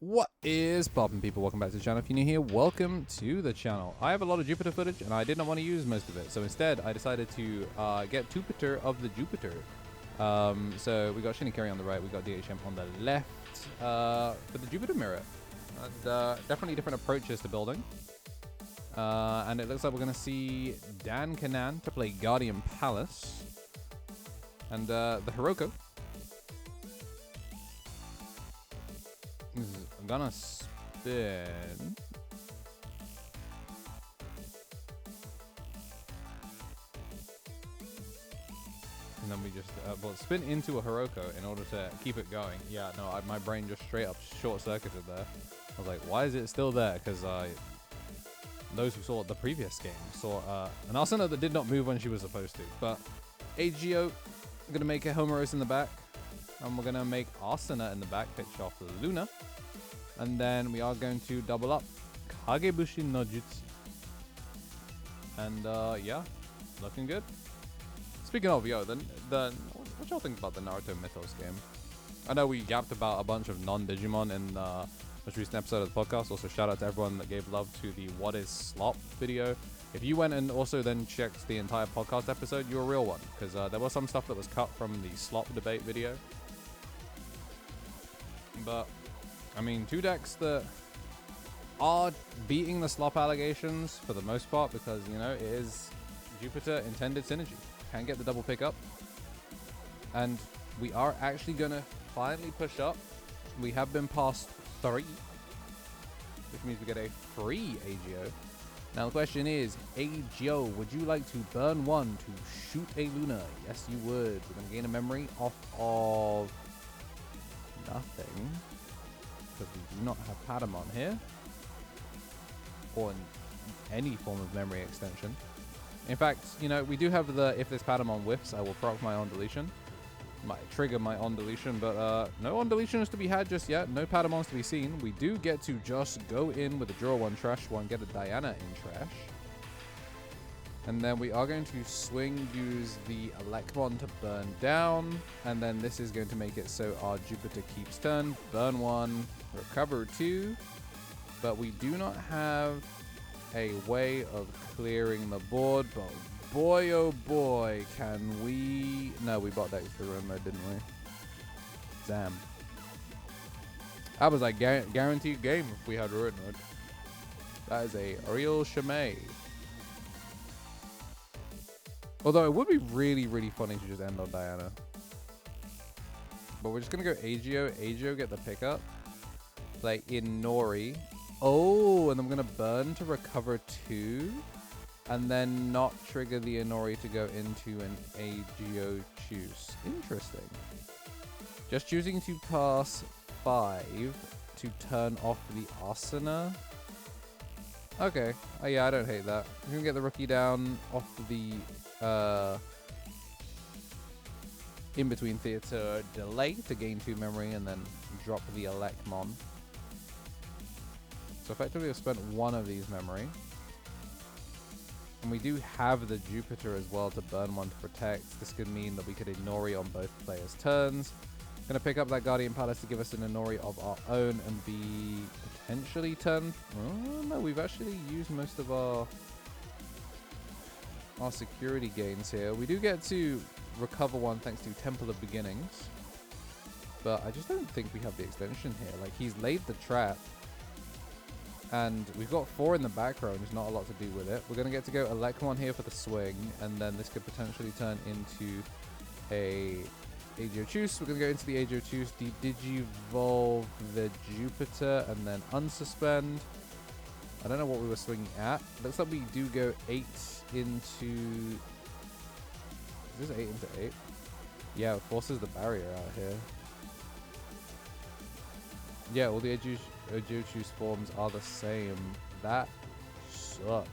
What is poppin', people? Welcome back to the channel. If you're new here, welcome to the channel. I have a lot of Jupiter footage and I did not want to use most of it, so instead I decided to get Jupiter of the Jupiter. So we got Shinikari on the right, we got DHM on the left for the Jupiter mirror. And definitely different approaches to building. And it looks like we're going to see Dan Kanan to play Guardian Palace. And the Hiroko I'm gonna spin. And then we just well, spin into a Hiroko in order to keep it going. Yeah, no, my brain just straight up short-circuited there. I was like, why is it still there? Because those who saw the previous game saw an Asuna that did not move when she was supposed to. But AGO, I'm gonna make a Homeros in the back. And we're gonna make Asuna in the back, pitch off Luna. And then we are going to double up Kagebushi no Jutsu. And yeah, looking good. Speaking of, yo, what y'all think about the Naruto Mythos game? I know we yapped about a bunch of non-Digimon in the most recent episode of the podcast. Also, shout out to everyone that gave love to the What is Slop video. If you went and also then checked the entire podcast episode, you're a real one. Because there was some stuff that was cut from the Slop debate video. But I mean, two decks that are beating the slop allegations for the most part because, you know, it is Jupiter intended synergy. Can get the double pickup. And we are actually going to finally push up. We have been past 3, which means we get a free AGO. Now the question is, AGO, would you like to burn 1 to shoot a Luna? Yes, you would. We're going to gain a memory off of nothing. Because we do not have Patamon here, or any form of memory extension. In fact, you know, we do have the if this Patamon whiffs, I will proc my on deletion. Might trigger my on deletion, but no on deletion is to be had just yet. No Patamons to be seen. We do get to just go in with a draw 1 trash 1, get a Diana in trash. And then we are going to swing, use the Electron to burn down. And then this is going to make it so our Jupiter keeps turn. Burn 1, recover 2. But we do not have a way of clearing the board. But boy, oh boy, can we... No, we bought that for ruin mode, didn't we? Damn. That was like guaranteed game if we had ruin mode. That is a real shame. Although it would be really, really funny to just end on Diana. But we're just going to go AGO. AGO get the pickup. Play Inori. Oh, and I'm going to burn to recover 2. And then not trigger the Inori to go into an AGO choose. Interesting. Just choosing to pass 5 to turn off the Asuna. Okay. Oh, yeah, I don't hate that. We can get the rookie down off the... in between theater delay to gain 2 memory and then drop the Electmon. So effectively I've spent 1 of these memory. And we do have the Jupiter as well to burn 1 to protect. This could mean that we could Inori on both players' turns. Gonna pick up that Guardian Palace to give us an Inori of our own and be potentially turn... Oh no, we've actually used most of our security gains here. We do get to recover 1 thanks to Temple of Beginnings. But I just don't think we have the extension here. Like, he's laid the trap. And we've got 4 in the back row. There's not a lot to do with it. We're going to get to go Electron here for the swing. And then this could potentially turn into a AGO Choose. We're going to go into the AGO Choose, Digivolve the Jupiter, and then unsuspend. I don't know what we were swinging at. Looks like we do go 8 into... Is this 8 into 8? Yeah, it forces the barrier out here. Yeah, all the AGO Choose forms are the same. That sucks.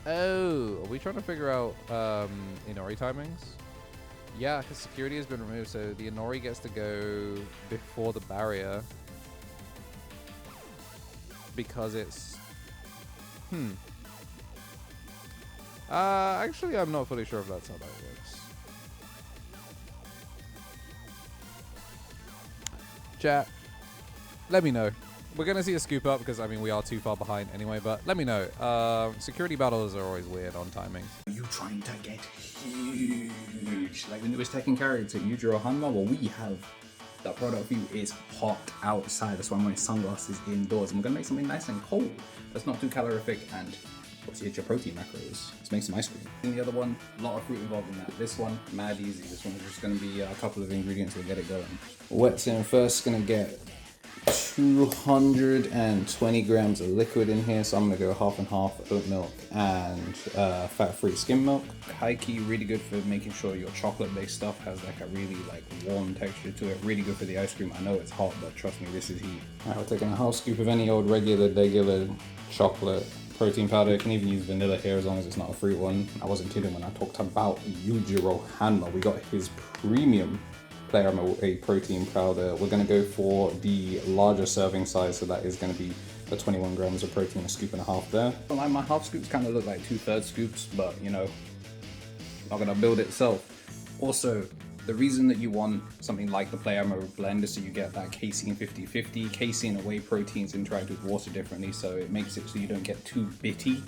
Oh, are we trying to figure out Inori timings? Yeah, because security has been removed, so the Inori gets to go before the barrier. Because it's... Actually, I'm not fully sure if that's how that works. Chat, let me know. We're going to see a scoop up because, I mean, we are too far behind anyway, but let me know. Security battles are always weird on timings. Are you trying to get huge? Like the newest Tekken character, Yujiro Hanma? Well, we have that product for you is hot outside. That's why I'm wearing sunglasses indoors. And we're going to make something nice and cold. That's not too calorific and obviously hit your protein macros. Let's make some ice cream. And the other one, a lot of fruit involved in that. This one, mad easy. This one is just going to be a couple of ingredients. We'll get it going. Wet's in first. Going to get 220 grams of liquid in here, so I'm gonna go half and half oat milk and fat-free skim milk. High key, really good for making sure your chocolate-based stuff has like a really like warm texture to it. Really good for the ice cream. I know it's hot, but trust me, this is heat. Alright, we're taking a half scoop of any old regular chocolate protein powder. You can even use vanilla here as long as it's not a fruit one. I wasn't kidding when I talked about Yujiro Hanma. We got his premium player a protein powder. We're going to go for the larger serving size, so that is going to be the 21 grams of protein, a scoop and a half there. Like my half scoops kind of look like 2/3 scoops, but you know, not going to build itself. Also, the reason that you want something like the Player Armour blend is so you get that casein 50/50. Casein and whey proteins interact with water differently, so it makes it so you don't get too bitty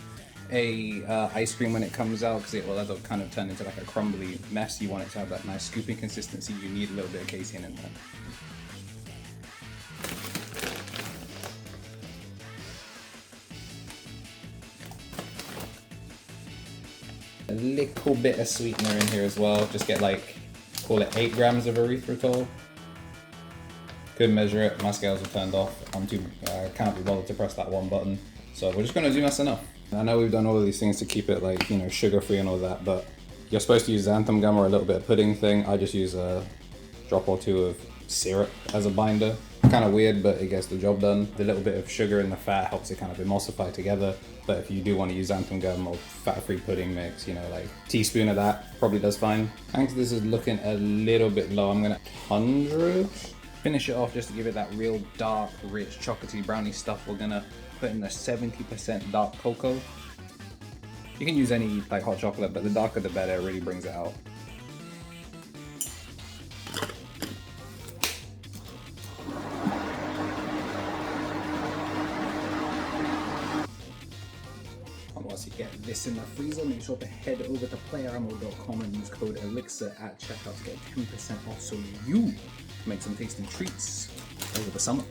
ice cream when it comes out, because it will either kind of turn into like a crumbly mess. You want it to have that nice scooping consistency. You need a little bit of casein in there. A little bit of sweetener in here as well. Just get like, call it 8 grams of erythritol. Couldn't measure it. My scales are turned off. Can't be bothered to press that one button. So we're just gonna do that's enough. I know we've done all of these things to keep it like, you know, sugar-free and all that, but you're supposed to use xanthan gum or a little bit of pudding thing. I just use a drop or two of syrup as a binder. Kind of weird, but it gets the job done. The little bit of sugar in the fat helps it kind of emulsify together. But if you do want to use xanthan gum or fat-free pudding mix, you know, like a teaspoon of that probably does fine. I think this is looking a little bit low. I'm gonna 100. Finish it off just to give it that real dark, rich, chocolatey, brownie stuff. We're gonna put in the 70% dark cocoa. You can use any like hot chocolate, but the darker the better. It really brings it out. And once you get this in the freezer, make sure to head over to playermon.com and use code ELIXIR at checkout to get 10% off, so you make some tasty treats over the summer.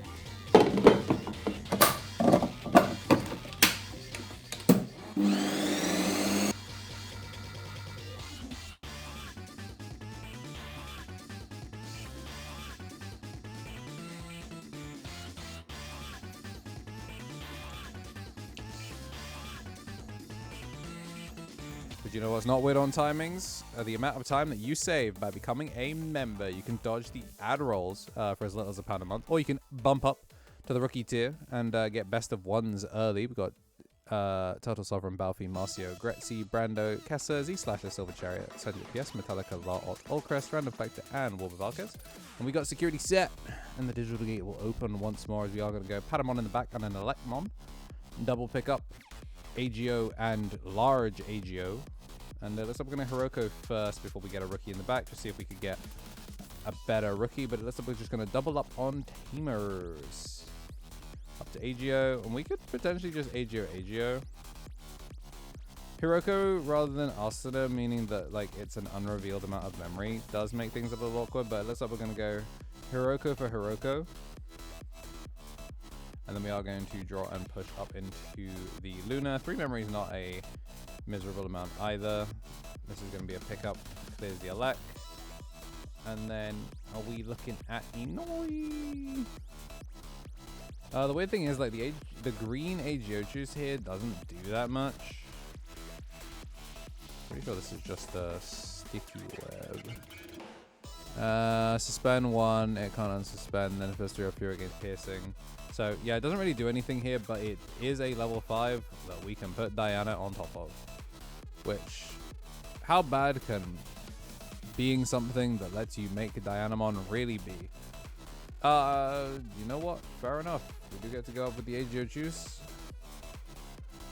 But you know what's not weird on timings? The amount of time that you save by becoming a member. You can dodge the ad rolls for as little as £1 a month, or you can bump up to the rookie tier and get best of ones early. We've got Turtle Sovereign, Balfi, Marcio, Gretzi, Brando, Kessa, Z/The Silver Chariot, Cedric PS, Metallica, La Ot, Olcrest, Random Factor, and Warber Valkes. And we got security set, and the digital gate will open once more, as we are going to go Patamon in the back and an Electmon. Double pick up AGO and large AGO. And looks like we're going to Hiroko first before we get a rookie in the back, to see if we could get a better rookie. But it looks like we're just going to double up on Tamers. Up to AGO, and we could potentially just AGO. Hiroko rather than Asuna, meaning that like it's an unrevealed amount of memory, does make things a little awkward, but it looks like we're going to go Hiroko for Hiroko. And then we are going to draw and push up into the Luna. 3 memory is not a miserable amount either. This is going to be a pickup. Clears the elect. And then are we looking at Inoi? The weird thing is like the green AGO juice here doesn't do that much. Pretty sure this is just a sticky web. Suspend 1, it can't unsuspend, then if there's 3 or fewer against piercing. So yeah, it doesn't really do anything here, but it is a level 5 that we can put Diana on top of. Which, how bad can being something that lets you make a Dianamon really be? You know what? Fair enough. We do get to go up with the AGO juice.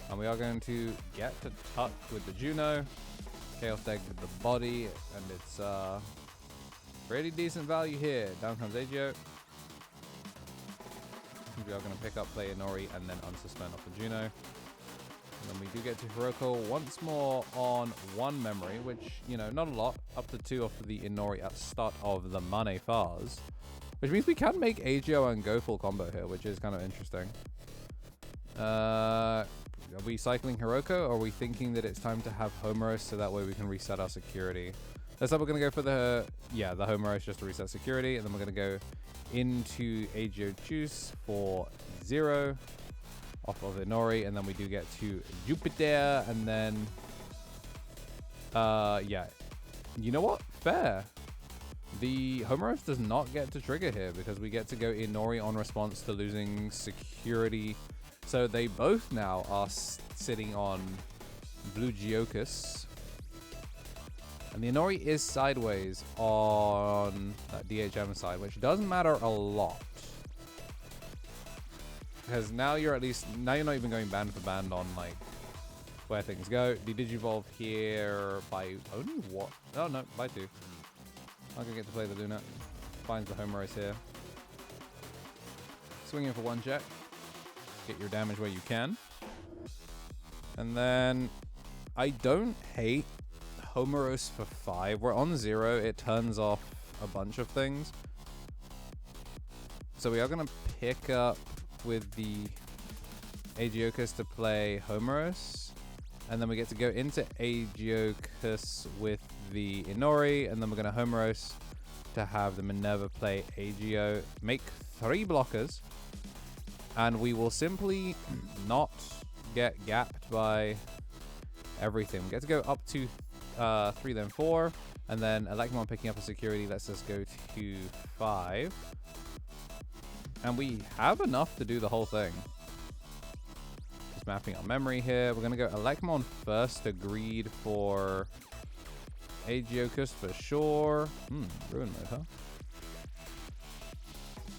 And we are going to get to touch with the Juno. Chaos deck with the body, and it's pretty decent value here. Down comes AGO. we are going to pick up, play Inori, and then unsuspend off the Juno. And then we do get to Hiroko once more on 1 memory, which, you know, not a lot. Up to 2 off of the Inori at the start of the Mane phase. Which means we can make Agio and go full combo here, which is kind of interesting. Are we cycling Hiroko, or are we thinking that it's time to have Homeros so that way we can reset our security? Let's say we're going to go for the Homeros just to reset security, and then we're going to go into Agio Juice for 0 off of Inori, and then we do get to Jupiter, and then you know what? Fair. The Homeros does not get to trigger here because we get to go Inori on response to losing security. So they both now are sitting on Blue Geokus. And the Inori is sideways on that DHM side, which doesn't matter a lot. Because now you're not even going band for band on like where things go. The Digivolve here by only what? Oh no, by 2. Not gonna get to play the Luna. Finds the Homeros here. Swinging for 1 check. Get your damage where you can. And then I don't hate Homeros for 5. We're on 0. It turns off a bunch of things. So we are gonna pick up with the Agiokus to play Homeros. And then we get to go into Agiokus with the Inori, and then we're going to Homeros to have the Minerva play Agio, make 3 blockers, and we will simply not get gapped by everything. We get to go up to 3, then 4, and then Electmon picking up a security lets us go to 5. And we have enough to do the whole thing. Just mapping our memory here. We're going to go Electmon first, agreed for Agiokus for sure. Ruin mode, huh?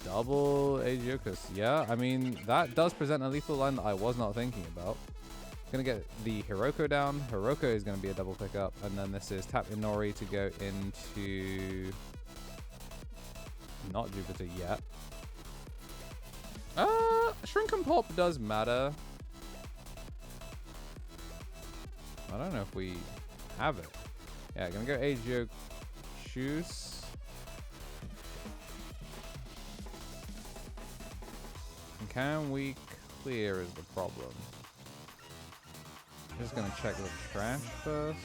Double Agiokus. Yeah, I mean, that does present a lethal line that I was not thinking about. Gonna get the Hiroko down. Hiroko is gonna be a double pickup, and then this is tap Inori to go into not Jupiter yet. Shrink and Pop does matter. I don't know if we have it. Yeah, gonna go Agio Choose. And can we clear is the problem. Just gonna check the trash first.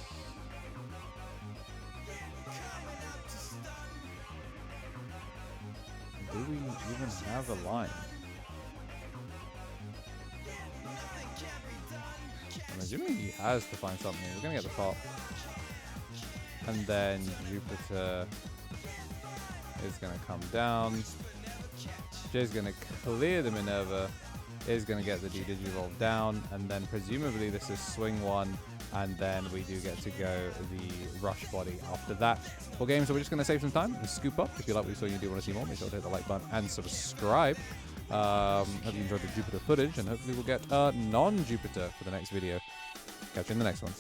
Do we even have a line? I'm assuming he has to find something. We're gonna get the pop. And then Jupiter is gonna come down. Jay's gonna clear the Minerva. Is gonna get the Digivolve down, and then presumably this is swing 1, and then we do get to go the Rush Body after that. For games, so we're just gonna save some time and scoop up. If you like what you saw and you do want to see more, make sure to hit the like button and subscribe. Hope you enjoyed the Jupiter footage, and hopefully we'll get non-Jupiter for the next video. Catch you in the next one.